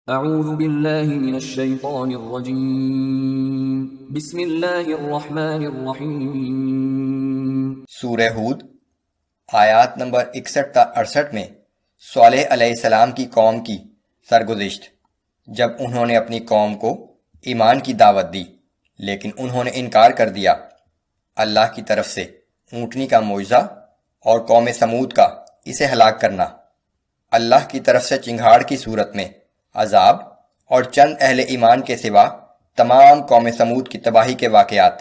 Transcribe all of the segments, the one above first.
اعوذ باللہ من الشیطان الرجیم بسم اللہ الرحمن الرحیم۔ سورہ ہود آیات نمبر 61 تا 68 میں صالح علیہ السلام کی قوم کی سرگزشت، جب انہوں نے اپنی قوم کو ایمان کی دعوت دی لیکن انہوں نے انکار کر دیا۔ اللہ کی طرف سے اونٹنی کا معجزہ اور قوم سمود کا اسے ہلاک کرنا، اللہ کی طرف سے چنگھاڑ کی صورت میں عذاب اور چند اہل ایمان کے سوا تمام قوم سمود کی تباہی کے واقعات۔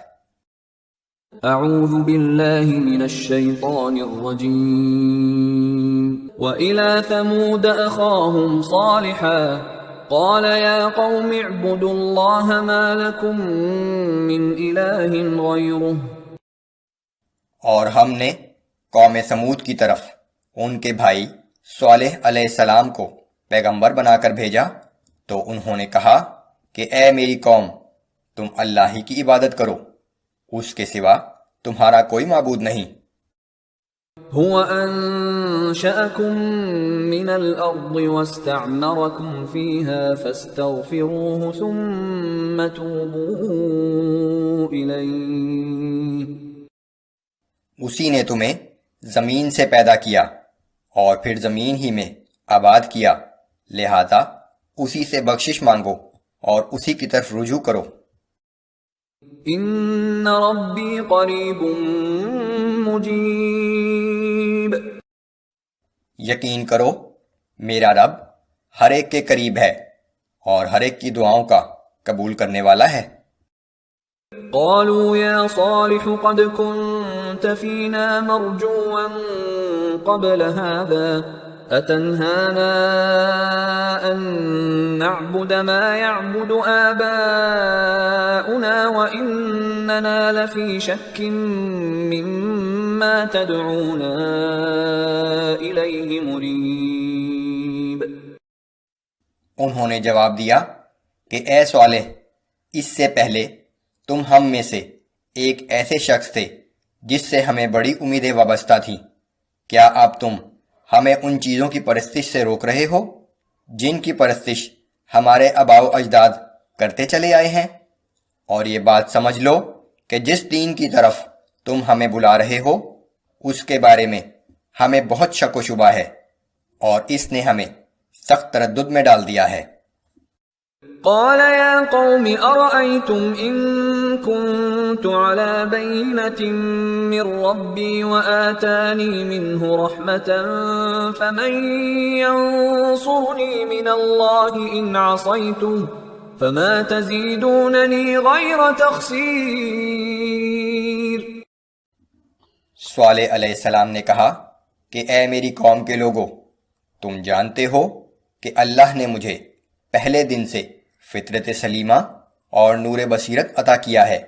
اعوذ باللہ من الشیطان الرجیم۔ وَإِلَى ثَمُودَ أَخَاهُمْ صَالِحًا قَالَ يَا قَوْمِ اعْبُدُوا اللَّهَ مَا لَكُمْ مِنْ إِلَٰهٍ غَيْرُهُ۔ اور ہم نے قوم سمود کی طرف ان کے بھائی صالح علیہ السلام کو پیغمبر بنا کر بھیجا تو انہوں نے کہا کہ اے میری قوم، تم اللہ ہی کی عبادت کرو، اس کے سوا تمہارا کوئی معبود نہیں۔ هو انشأکم من الارض واستعمرکم فیها فاستغفروه ثم توبوا الیہ۔ اسی نے تمہیں زمین سے پیدا کیا اور پھر زمین ہی میں آباد کیا، لہذا اسی سے بخشش مانگو اور اسی کی طرف رجوع کرو۔ ان ربی قریب مجیب۔ یقین کرو میرا رب ہر ایک کے قریب ہے اور ہر ایک کی دعاؤں کا قبول کرنے والا ہے۔ قالوا يا صالح قد كنت فينا مرجوا قبل هذا أتنهانا أن نعبد ما يعبد آباؤنا وإننا لفي شك مما تدعونا إليه مريب۔ انہوں نے جواب دیا کہ اے صالح، اس سے پہلے تم ہم میں سے ایک ایسے شخص تھے جس سے ہمیں بڑی امیدیں وابستہ تھیں، کیا اب تم ہمیں ان چیزوں کی پرستش سے روک رہے ہو جن کی پرستش ہمارے آباء و اجداد کرتے چلے آئے ہیں؟ اور یہ بات سمجھ لو کہ جس دین کی طرف تم ہمیں بلا رہے ہو اس کے بارے میں ہمیں بہت شک و شبہ ہے اور اس نے ہمیں سخت تردد میں ڈال دیا ہے۔ قال يا قوم أرأيتم إن كنت على بينة من ربي وآتاني منه رحمة فمن ينصرني من الله إن عصيته فما تزيدونني غير تخسير۔ صالح علیہ السلام نے کہا کہ اے میری قوم کے لوگو، تم جانتے ہو کہ اللہ نے مجھے پہلے دن سے فطرت سلیمہ اور نور بصیرت عطا کیا ہے،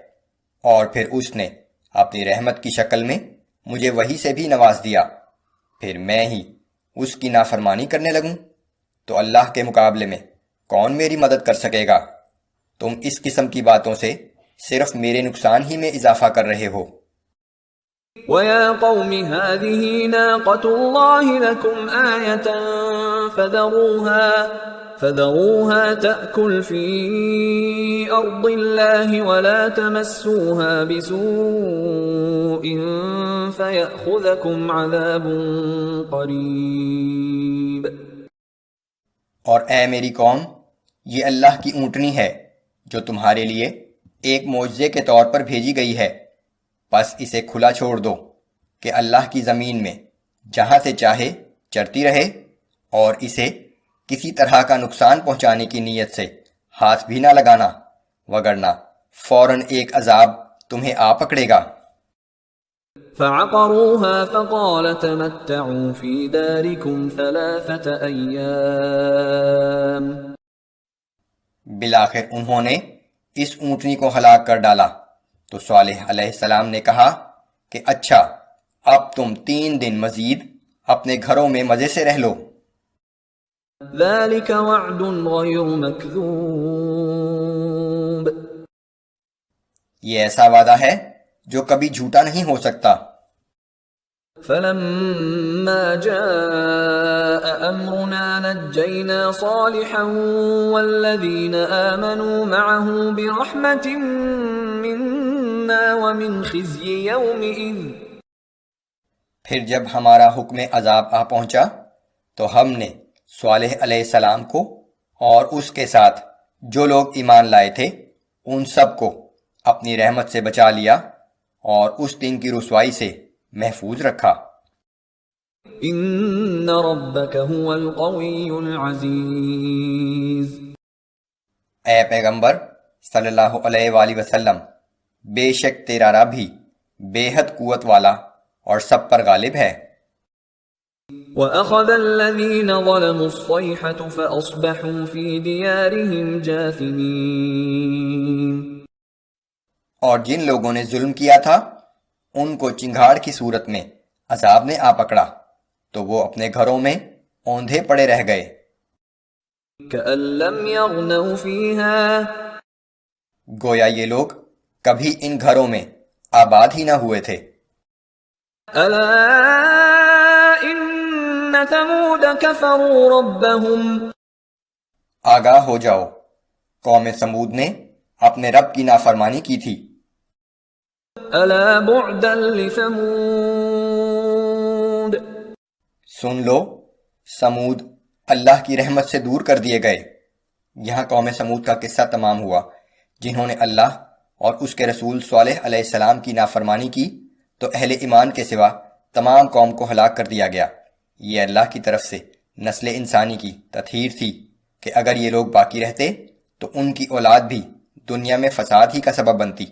اور پھر اس نے اپنی رحمت کی شکل میں مجھے وحی سے بھی نواز دیا، پھر میں ہی اس کی نافرمانی کرنے لگوں تو اللہ کے مقابلے میں کون میری مدد کر سکے گا؟ تم اس قسم کی باتوں سے صرف میرے نقصان ہی میں اضافہ کر رہے ہو۔ وَيَا قَوْمِ هَٰذِهِ نَاقَةُ اللَّهِ لَكُمْ آيَةً فَذَرُوهَا تَأْكُلْ فِي أَرْضِ اللَّهِ وَلَا تَمَسُّوهَا بِسُوءٍ فَيَأْخُذَكُمْ عَذَابٌ قَرِيبٌ۔ اور اے میری قوم، یہ اللہ کی اونٹنی ہے جو تمہارے لیے ایک معجزے کے طور پر بھیجی گئی ہے، بس اسے کھلا چھوڑ دو کہ اللہ کی زمین میں جہاں سے چاہے چرتی رہے، اور اسے کسی طرح کا نقصان پہنچانے کی نیت سے ہاتھ بھی نہ لگانا، وگرنہ فوراً ایک عذاب تمہیں آ پکڑے گا۔ فَعَقَرُوهَا فَقَالَ تَمَتَّعُوا فِي دَارِكُمْ 3 أَيَّامٍ۔ بالآخر انہوں نے اس اونٹنی کو ہلاک کر ڈالا تو صالح علیہ السلام نے کہا کہ اچھا، اب تم 3 دن مزید اپنے گھروں میں مزے سے رہ لو۔ ذَلِكَ وَعْدٌ غَيْرُ مَكْذُوبٍ۔ یہ ایسا وعدہ ہے جو کبھی جھوٹا نہیں ہو سکتا۔ فلما جاء أمرنا نجينا صالحا والذين آمنوا معه برحمة منا ومن خزي يومئذ. پھر جب ہمارا حکم عذاب آ پہنچا تو ہم نے صالح علیہ السلام کو اور اس کے ساتھ جو لوگ ایمان لائے تھے ان سب کو اپنی رحمت سے بچا لیا اور اس دن کی رسوائی سے محفوظ رکھا. ان ربك هو القوي العزيز. اے پیغمبر صلی اللہ علیہ وآلہ وسلم، بے شک تیرا رب ہی بے حد قوت والا اور سب پر غالب ہے. وَأَخَذَ الَّذِينَ ظَلَمُوا الصَّيْحَةُ فَأَصْبَحُوا فِي دِيَارِهِمْ جَاثِمِينَ. اور جن لوگوں نے ظلم کیا تھا ان کو چنگھاڑ کی صورت میں عذاب نے آ پکڑا تو وہ اپنے گھروں میں اوندھے پڑے رہ گئے. كَأَن لَّمْ يَغْنَوْا فِيهَا. گویا یہ لوگ کبھی ان گھروں میں آباد ہی نہ ہوئے تھے. أَلَا إِنَّ ثَمُودَ كَفَرُوا رَبَّهُمْ. آگاہ ہو جاؤ، قوم سمود نے اپنے رب کی نافرمانی کی تھی. أَلَا بُعْدًا لِثَمُودَ. سن لو، سمود اللہ کی رحمت سے دور کر دیے گئے. یہاں قوم سمود کا قصہ تمام ہوا جنہوں نے اللہ اور اس کے رسول صالح علیہ السلام کی نافرمانی کی تو اہل ایمان کے سوا تمام قوم کو ہلاک کر دیا گیا. یہ اللہ کی طرف سے نسل انسانی کی تطہیر تھی کہ اگر یہ لوگ باقی رہتے تو ان کی اولاد بھی دنیا میں فساد ہی کا سبب بنتی.